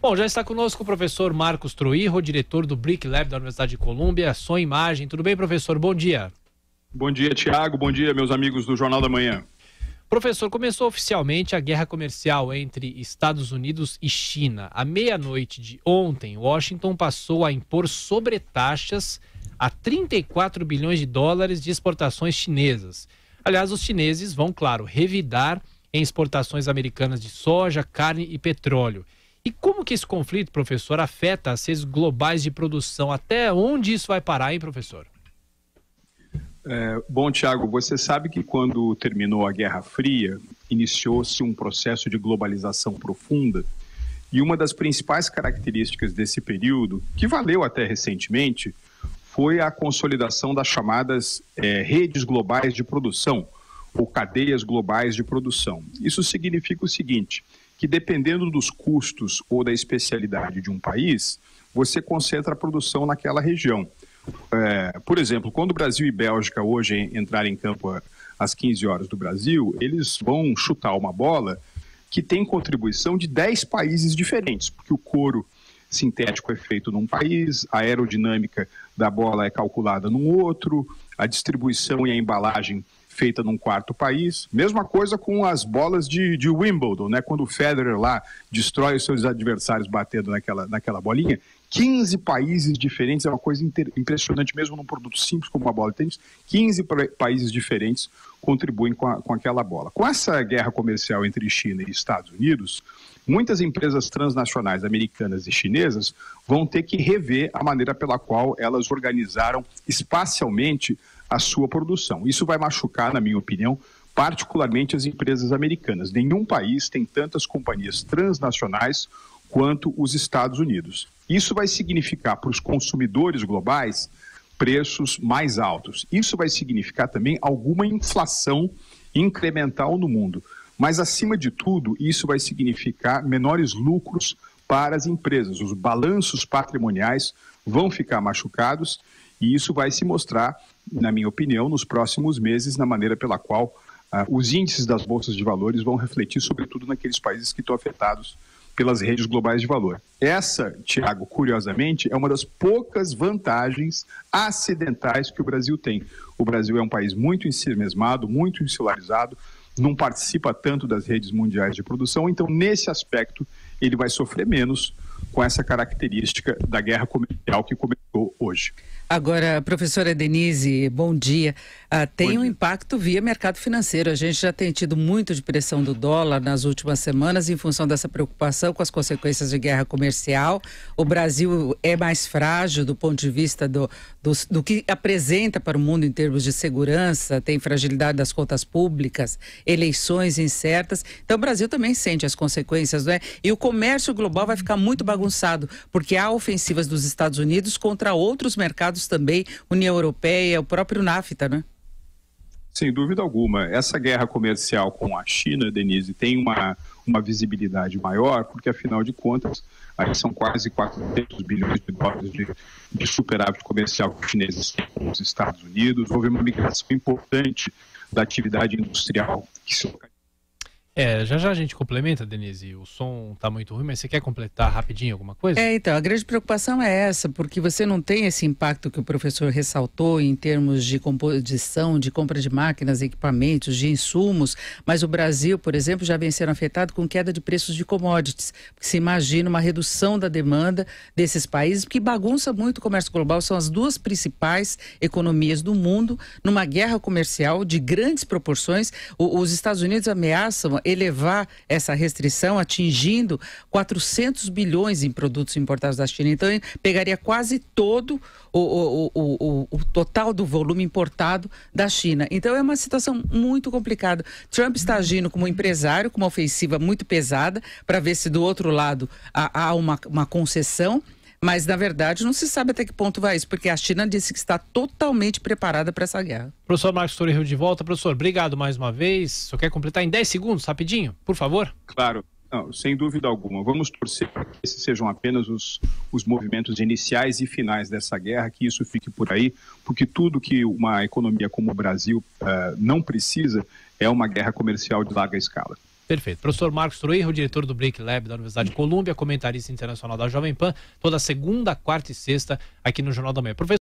Bom, já está conosco o professor Marcos Troirro, diretor do BRIC Lab da Universidade de Colômbia, Som e Imagem. Tudo bem, professor? Bom dia. Bom dia, Tiago. Bom dia, meus amigos do Jornal da Manhã. Professor, começou oficialmente a guerra comercial entre Estados Unidos e China. À meia-noite de ontem, Washington passou a impor sobretaxas a 34 bilhões de dólares de exportações chinesas. Aliás, os chineses vão, claro, revidar em exportações americanas de soja, carne e petróleo. E como que esse conflito, professor, afeta as redes globais de produção? Até onde isso vai parar, hein, professor? Bom, Tiago, você sabe que quando terminou a Guerra Fria, iniciou-se um processo de globalização profunda, e uma das principais características desse período, que valeu até recentemente, foi a consolidação das chamadas redes globais de produção, ou cadeias globais de produção. Isso significa o seguinte, que dependendo dos custos ou da especialidade de um país, você concentra a produção naquela região. Por exemplo, quando o Brasil e Bélgica hoje entrarem em campo às 15 horas do Brasil, eles vão chutar uma bola que tem contribuição de 10 países diferentes, porque o couro sintético é feito num país, a aerodinâmica da bola é calculada num outro, a distribuição e a embalagem feita num quarto país. Mesma coisa com as bolas de Wimbledon, né? Quando o Federer lá destrói os seus adversários batendo naquela bolinha, 15 países diferentes, é uma coisa impressionante, mesmo num produto simples como uma bola de tênis, 15 países diferentes contribuem com aquela bola. Com essa guerra comercial entre China e Estados Unidos, muitas empresas transnacionais americanas e chinesas vão ter que rever a maneira pela qual elas organizaram espacialmente a sua produção. Isso vai machucar, na minha opinião, particularmente as empresas americanas. Nenhum país tem tantas companhias transnacionais quanto os Estados Unidos. Isso vai significar para os consumidores globais preços mais altos. Isso vai significar também alguma inflação incremental no mundo. Mas, acima de tudo, isso vai significar menores lucros para as empresas. Os balanços patrimoniais vão ficar machucados e isso vai se mostrar, na minha opinião, nos próximos meses, na maneira pela qual os índices das bolsas de valores vão refletir, sobretudo naqueles países que estão afetados pelas redes globais de valor. Essa, Tiago, curiosamente, é uma das poucas vantagens acidentais que o Brasil tem. O Brasil é um país muito ensimesmado, muito insularizado, não participa tanto das redes mundiais de produção, então, nesse aspecto, ele vai sofrer menos com essa característica da guerra comercial que começou hoje. Agora, professora Denise, bom dia. Tem um impacto via mercado financeiro. A gente já tem tido muito de pressão do dólar nas últimas semanas em função dessa preocupação com as consequências de guerra comercial. O Brasil é mais frágil do ponto de vista do que apresenta para o mundo em termos de segurança, tem fragilidade das contas públicas, eleições incertas. Então, o Brasil também sente as consequências, não é? E o comércio global vai ficar muito bagunçado, porque há ofensivas dos Estados Unidos contra outros mercados também, União Europeia, o próprio NAFTA, né? Sem dúvida alguma. Essa guerra comercial com a China, Denise, tem uma visibilidade maior, porque, afinal de contas, aí são quase 400 bilhões de dólares de superávit comercial que os chineses têm com os Estados Unidos. Houve uma migração importante da atividade industrial que se localiza. Já a gente complementa, Denise. O som tá muito ruim, mas você quer completar rapidinho alguma coisa? Então, a grande preocupação é essa, porque você não tem esse impacto que o professor ressaltou em termos de composição, de compra de máquinas, equipamentos, de insumos, mas o Brasil, por exemplo, já vem sendo afetado com queda de preços de commodities. Se imagina uma redução da demanda desses países, que bagunça muito o comércio global, são as duas principais economias do mundo, numa guerra comercial de grandes proporções. Os Estados Unidos ameaçam elevar essa restrição, atingindo 400 bilhões em produtos importados da China. Então, pegaria quase todo o total do volume importado da China. Então, é uma situação muito complicada. Trump está agindo como empresário, com uma ofensiva muito pesada, para ver se do outro lado há uma concessão. Mas, na verdade, não se sabe até que ponto vai isso, porque a China disse que está totalmente preparada para essa guerra. Professor Marcos Troirro de volta. Professor, obrigado mais uma vez. Só quer completar em 10 segundos, rapidinho, por favor? Claro. Não, sem dúvida alguma. Vamos torcer para que esses sejam apenas os movimentos iniciais e finais dessa guerra, que isso fique por aí, porque tudo que uma economia como o Brasil não precisa é uma guerra comercial de larga escala. Perfeito. Professor Marcos Troirro, diretor do Break Lab da Universidade de Colômbia, comentarista internacional da Jovem Pan, toda segunda, quarta e sexta aqui no Jornal da Manhã. Professor